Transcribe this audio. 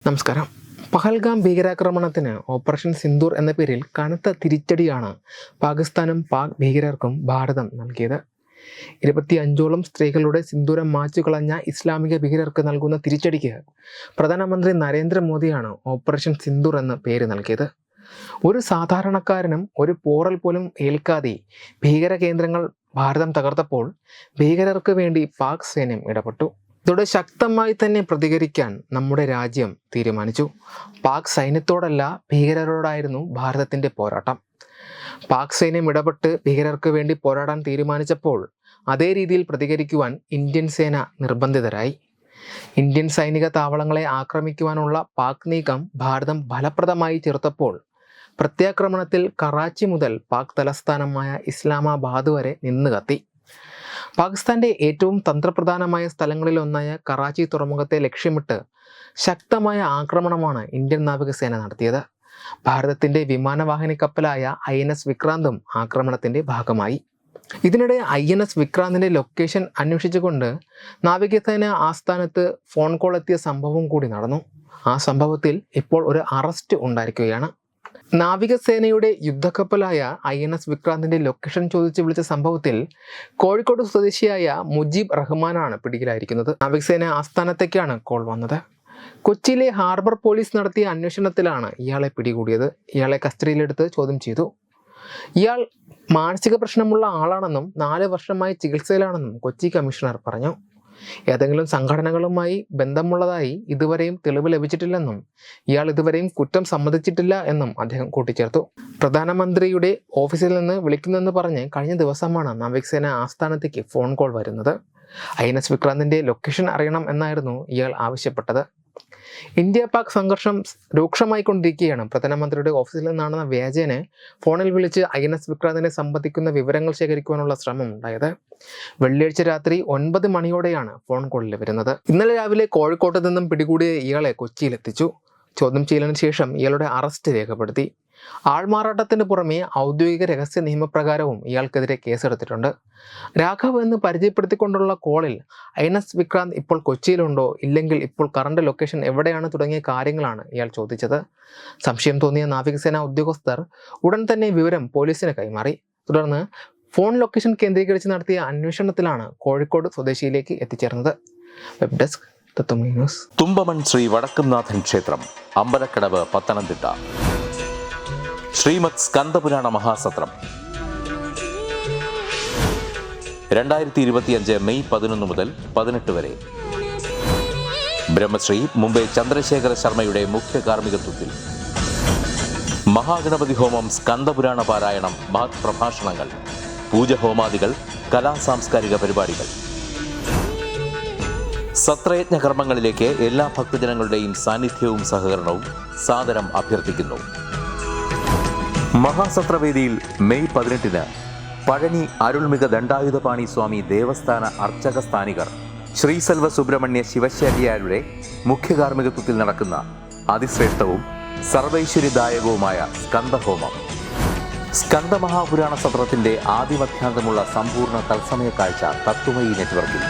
നമസ്കാരം. പഹൽഗാം ഭീകരാക്രമണത്തിന് ഓപ്പറേഷൻ സിന്ദൂർ എന്ന പേരിൽ കനത്ത തിരിച്ചടിയാണ് പാകിസ്ഥാനും പാക് ഭീകരർക്കും ഭാരതം നൽകിയത്. 25ഓളം സ്ത്രീകളുടെ സിന്ദൂരം മാച്ചുകളഞ്ഞ ഇസ്ലാമിക ഭീകരർക്ക് നൽകുന്ന തിരിച്ചടിക്ക് പ്രധാനമന്ത്രി നരേന്ദ്രമോദിയാണ് ഓപ്പറേഷൻ സിന്ദൂർ എന്ന പേര് നൽകിയത്. ഒരു സാധാരണക്കാരനും ഒരു പോറൽ പോലും ഏൽക്കാതെ ഭീകര കേന്ദ്രങ്ങൾ ഭാരതം തകർത്തപ്പോൾ ഭീകരർക്ക് വേണ്ടി പാക് സൈന്യം ഇടപെട്ടു. ഇതോടെ ശക്തമായി തന്നെ പ്രതികരിക്കാൻ നമ്മുടെ രാജ്യം തീരുമാനിച്ചു. പാക് സൈന്യത്തോടല്ല, ഭീകരരോടായിരുന്നു ഭാരതത്തിൻ്റെ പോരാട്ടം. പാക് സൈന്യം ഇടപെട്ട് ഭീകരർക്ക് വേണ്ടി പോരാടാൻ തീരുമാനിച്ചപ്പോൾ അതേ രീതിയിൽ പ്രതികരിക്കുവാൻ ഇന്ത്യൻ സേന നിർബന്ധിതരായി. ഇന്ത്യൻ സൈനിക താവളങ്ങളെ ആക്രമിക്കുവാനുള്ള പാക് നീക്കം ഭാരതം ഫലപ്രദമായി ചെറുത്തപ്പോൾ പ്രത്യാക്രമണത്തിൽ കറാച്ചി മുതൽ പാക് തലസ്ഥാനമായ ഇസ്ലാമാബാദ് വരെ നിന്ന് കത്തി. പാകിസ്ഥാന്റെ ഏറ്റവും തന്ത്രപ്രധാനമായ സ്ഥലങ്ങളിലൊന്നായ കറാച്ചി തുറമുഖത്തെ ലക്ഷ്യമിട്ട് ശക്തമായ ആക്രമണമാണ് ഇന്ത്യൻ നാവികസേന നടത്തിയത്. ഭാരതത്തിന്റെ വിമാനവാഹിനി കപ്പലായ INS വിക്രാന്തും ആക്രമണത്തിന്റെ ഭാഗമായി. ഇതിനിടെ INS വിക്രാന്തിന്റെ ലൊക്കേഷൻ അന്വേഷിച്ചുകൊണ്ട് നാവികസേന ആസ്ഥാനത്ത് ഫോൺ കോൾ എത്തിയ സംഭവം കൂടി നടന്നു. ആ സംഭവത്തിൽ ഇപ്പോൾ ഒരു അറസ്റ്റ് ഉണ്ടായിരിക്കുകയാണ്. നാവികസേനയുടെ യുദ്ധക്കപ്പലായ INS വിക്രാന്തിന്റെ ലൊക്കേഷൻ ചോദിച്ച് വിളിച്ച സംഭവത്തിൽ കോഴിക്കോട് സ്വദേശിയായ മുജീബ് റഹ്മാനാണ് പിടിയിലായിരിക്കുന്നത്. നാവികസേന ആസ്ഥാനത്തേക്കാണ് കോൾ വന്നത്. കൊച്ചിയിലെ ഹാർബർ പോലീസ് നടത്തിയ അന്വേഷണത്തിലാണ് ഇയാളെ പിടികൂടിയത്. ഇയാളെ കസ്റ്റഡിയിലെടുത്ത് ചോദ്യം ചെയ്തു. ഇയാൾ മാനസിക പ്രശ്നമുള്ള ആളാണെന്നും 4 വർഷമായി ചികിത്സയിലാണെന്നും കൊച്ചി കമ്മീഷണർ പറഞ്ഞു. ഏതെങ്കിലും സംഘടനകളുമായി ബന്ധമുള്ളതായി ഇതുവരെയും തെളിവ് ലഭിച്ചിട്ടില്ലെന്നും ഇയാൾ ഇതുവരെയും കുറ്റം സമ്മതിച്ചിട്ടില്ല എന്നും അദ്ദേഹം കൂട്ടിച്ചേർത്തു. പ്രധാനമന്ത്രിയുടെ ഓഫീസിൽ നിന്ന് വിളിക്കുന്നെന്ന് പറഞ്ഞ് കഴിഞ്ഞ ദിവസമാണ് നാവികസേന ആസ്ഥാനത്തേക്ക് ഫോൺ കോൾ വരുന്നത്. INS വിക്രാന്തിന്റെ ലൊക്കേഷൻ അറിയണം എന്നായിരുന്നു ഇയാൾ ആവശ്യപ്പെട്ടത്. ഇന്ത്യ പാക് സംഘർഷം രൂക്ഷമായിക്കൊണ്ടിരിക്കുകയാണ്. പ്രധാനമന്ത്രിയുടെ ഓഫീസിൽ നിന്നാണെന്ന വ്യാജേന ഫോണിൽ വിളിച്ച് INS വിക്രാന്തിനെ സംബന്ധിക്കുന്ന വിവരങ്ങൾ ശേഖരിക്കുവാനുള്ള ശ്രമം ഉണ്ടായത്. വെള്ളിയാഴ്ച രാത്രി 9 മണിയോടെയാണ് ഫോൺ കോളിൽ വരുന്നത്. ഇന്നലെ രാവിലെ കോഴിക്കോട്ട് നിന്നും പിടികൂടിയ ഇയാളെ കൊച്ചിയിലെത്തിച്ചു. ചോദ്യം ചെയ്യലിന് ശേഷം ഇയാളുടെ അറസ്റ്റ് രേഖപ്പെടുത്തി. ആൾമാറാട്ടത്തിന് പുറമെ ഔദ്യോഗിക രഹസ്യ നിയമപ്രകാരവും ഇയാൾക്കെതിരെ കേസെടുത്തിട്ടുണ്ട്. രാഘവ് എന്ന് പരിചയപ്പെടുത്തിക്കൊണ്ടുള്ള കോളിൽ INS വിക്രാന്ത് ഇപ്പോൾ കൊച്ചിയിലുണ്ടോ, ഇല്ലെങ്കിൽ ഇപ്പോൾ കറണ്ട് ലൊക്കേഷൻ എവിടെയാണ് തുടങ്ങിയ കാര്യങ്ങളാണ് ഇയാൾ ചോദിച്ചത്. സംശയം തോന്നിയ നാവികസേന ഉദ്യോഗസ്ഥർ ഉടൻ തന്നെ വിവരം പോലീസിന് കൈമാറി. തുടർന്ന് ഫോൺ ലൊക്കേഷൻ കേന്ദ്രീകരിച്ച് നടത്തിയ അന്വേഷണത്തിലാണ് കോഴിക്കോട് സ്വദേശിയിലേക്ക് എത്തിച്ചേർന്നത്. Web desk Tatwamayi news. Thumpamon Shri Vadakkumnathan ക്ഷേത്രം, അമ്പലക്കടവ്, പത്തനംതിട്ട. ശ്രീമദ് സ്കന്ദപുരാണ മഹാസത്രം 2025 മെയ് 11 മുതൽ 18 വരെ. ബ്രഹ്മശ്രീ മുംബൈ ചന്ദ്രശേഖര ശർമ്മയുടെ മുഖ്യ കാർമ്മികത്വത്തിൽ മഹാഗണപതി ഹോമം, സ്കന്ദപുരാണ പാരായണം, മഹത് പ്രഭാഷണങ്ങൾ, പൂജഹോമാദികൾ, കലാസാംസ്കാരിക പരിപാടികൾ. സത്രയജ്ഞ കർമ്മങ്ങളിലേക്ക് എല്ലാ ഭക്തജനങ്ങളുടെയും സാന്നിധ്യവും സഹകരണവും സാദരം അഭ്യർത്ഥിക്കുന്നു. മഹാസത്രവേദിയിൽ മെയ് 18 പഴനി അരുൾമിക ദണ്ഡായുധപാണി സ്വാമി ദേവസ്ഥാന അർച്ചക സ്ഥാനികർ ശ്രീസെൽവ സുബ്രഹ്മണ്യ ശിവശാരിയാരുടെ മുഖ്യ കാർമ്മികത്വത്തിൽ നടക്കുന്ന അതിശ്രേഷ്ഠവും സർവൈശ്വര്യദായകവുമായ സ്കന്ദഹോമം. സ്കന്ദമഹാപുരാണ സത്രത്തിന്റെ ആദിമധ്യാന്തമുള്ള സമ്പൂർണ്ണ തത്സമയ കാഴ്ച തത്വമയി നെറ്റ്വർക്കിൽ.